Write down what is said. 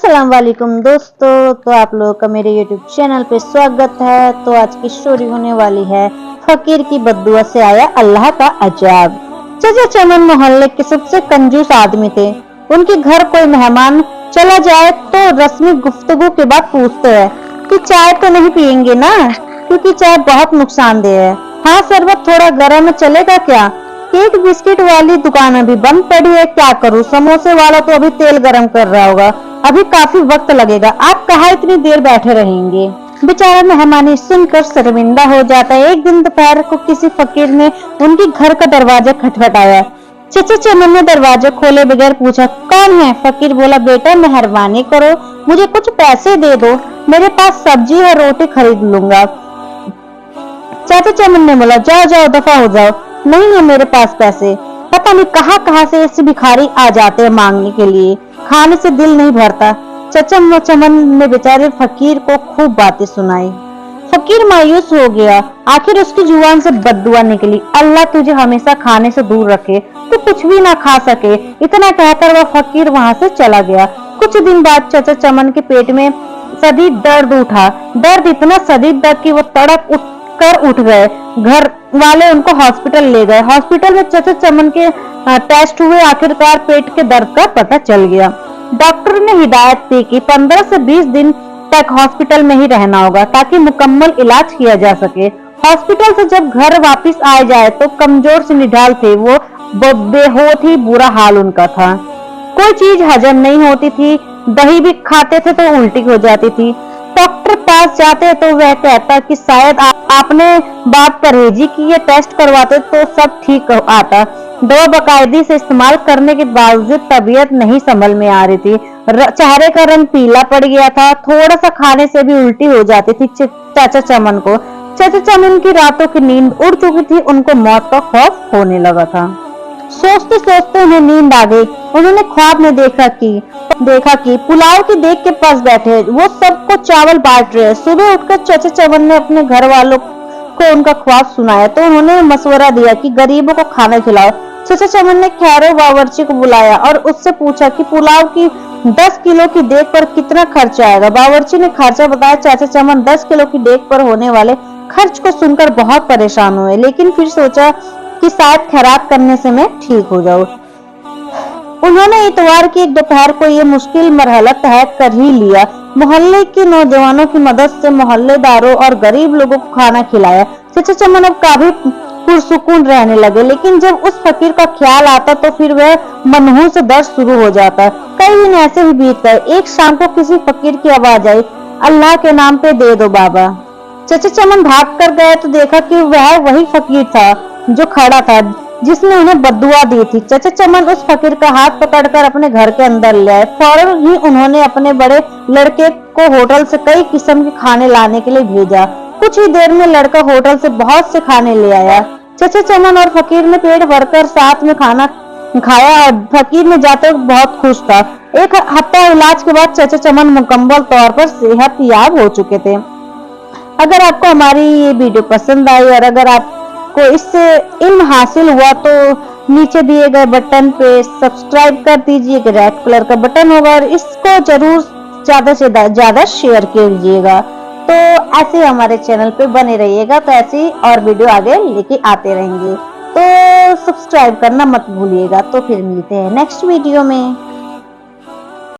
अस्सलाम वालेकुम दोस्तों, तो आप लोगों का मेरे YouTube चैनल पे स्वागत है। तो आज की स्टोरी होने वाली है फकीर की बद्दुआ से आया अल्लाह का अजाब। चाचा चमन मोहल्ले के सबसे कंजूस आदमी थे। उनके घर कोई मेहमान चला जाए तो रस्मी गुफ्तगू के बाद पूछते हैं कि चाय तो नहीं पियेंगे ना, क्योंकि चाय बहुत नुकसानदेह है। हाँ, शरबत थोड़ा गर्म में चलेगा क्या? केक बिस्किट वाली दुकान अभी बंद पड़ी है, क्या करूं? समोसे वाला तो अभी तेल गरम कर रहा होगा, अभी काफी वक्त लगेगा। आप कहाँ इतनी देर बैठे रहेंगे? बेचारा मेहमानी सुनकर शर्मिंदा हो जाता है। एक दिन दोपहर को किसी फकीर ने उनके घर का दरवाजा खटखटाया। चचा चमन ने दरवाजा खोले बगैर पूछा, कौन है? फकीर बोला, बेटा मेहरबानी करो, मुझे कुछ पैसे दे दो, मेरे पास सब्जी और रोटी खरीद लूंगा। चाचा चमन ने बोला, जाओ जाओ, दफा हो जाओ, नहीं है मेरे पास पैसे। पता नहीं कहां से ऐसे भिखारी आ जाते हैं मांगने के लिए, खाने से दिल नहीं भरता। चचा चमन ने बेचारे फकीर को खूब बातें सुनाई। फकीर मायूस हो गया। आखिर उसकी जुबान से बद्दुआ निकली, अल्लाह तुझे हमेशा खाने से दूर रखे, तू कुछ भी ना खा सके। इतना कहकर वह फकीर वहां से चला गया। कुछ दिन बाद चचा चमन के पेट में शदीद दर्द उठा। दर्द इतना शदीद था कि वो तड़प उठ गए। घर वाले उनको हॉस्पिटल ले गए। हॉस्पिटल में चचा चमन के टेस्ट हुए। आखिरकार पेट के दर्द का पता चल गया। डॉक्टर ने हिदायत दी कि 15 से 20 दिन तक हॉस्पिटल में ही रहना होगा ताकि मुकम्मल इलाज किया जा सके। हॉस्पिटल से जब घर वापस आ जाए तो कमजोर से निढाल थे वो, बेहोश ही बुरा हाल उनका था। कोई चीज हजम नहीं होती थी, दही भी खाते थे तो उल्टी हो जाती थी। डॉक्टर पास जाते तो वह कहता कि शायद आपने बात परहेजी की है, टेस्ट करवाते तो सब ठीक आता। दवा बाकायदगी से इस्तेमाल करने के बावजूद तबीयत नहीं संभल में आ रही थी। चेहरे का रंग पीला पड़ गया था, थोड़ा सा खाने से भी उल्टी हो जाती थी चाचा चमन को। चाचा चमन की रातों की नींद उड़ चुकी थी, उनको मौत का खौफ होने लगा था। सोचते सोचते उन्हें नींद आ गई। उन्होंने ख्वाब में देखा कि पुलाव की देख के पास बैठे वो सबको चावल बांट रहे। सुबह उठकर चाचा चमन ने अपने घर वालों को उनका ख्वाब सुनाया तो उन्होंने मशवरा दिया कि गरीबों को खाना खिलाओ। चाचा चमन ने खैरो बावर्ची को बुलाया और उससे पूछा कि पुलाव की 10 किलो की देग पर कितना खर्चा आएगा। बावर्ची ने खर्चा बताया। चाचा चमन 10 किलो की देग पर होने वाले खर्च को सुनकर बहुत परेशान हुए, लेकिन फिर सोचा कि शायद खैरात करने से मैं ठीक हो जाऊं। उन्होंने इतवार की एक दोपहर को ये मुश्किल मरहला तय कर ही लिया। मोहल्ले के नौजवानों की मदद से मोहल्लेदारों और गरीब लोगों को खाना खिलाया। चाचा चमन अब काफी पुरसुकून रहने लगे, लेकिन जब उस फकीर का ख्याल आता तो फिर वह मनहूस दर्द शुरू हो जाता। कई दिन ऐसे ही बीत गए। एक शाम को किसी फकीर की आवाज आई, अल्लाह के नाम पे दे दो बाबा। चाचा चमन भाग कर गए तो देखा कि वह वही फकीर था जो खड़ा था जिसने उन्हें बद्दुआ दी थी। चाचा चमन उस फकीर का हाथ पकड़कर अपने घर के अंदर ले आए। फौरन ही उन्होंने अपने बड़े लड़के को होटल से कई किस्म के खाने लाने के लिए भेजा। कुछ ही देर में लड़का होटल से बहुत से खाने ले आया। चाचा चमन और फकीर ने पेट भरकर साथ में खाना खाया और फकीर में जाते वक्त बहुत खुश था। एक हफ्ता इलाज के बाद चाचा चमन मुकम्मल तौर पर सेहत याब हो चुके थे। अगर आपको हमारी ये वीडियो पसंद आई और अगर आपको इससे इल्म हासिल हुआ तो नीचे दिए गए बटन पे सब्सक्राइब कर दीजिए, रेड कलर का बटन होगा और इसको जरूर ज्यादा से ज्यादा शेयर कीजिएगा। तो ऐसे हमारे चैनल पे बने रहिएगा, तो ऐसी और वीडियो आगे लेके आते रहेंगे। तो सब्सक्राइब करना मत भूलिएगा। तो फिर मिलते हैं नेक्स्ट वीडियो में।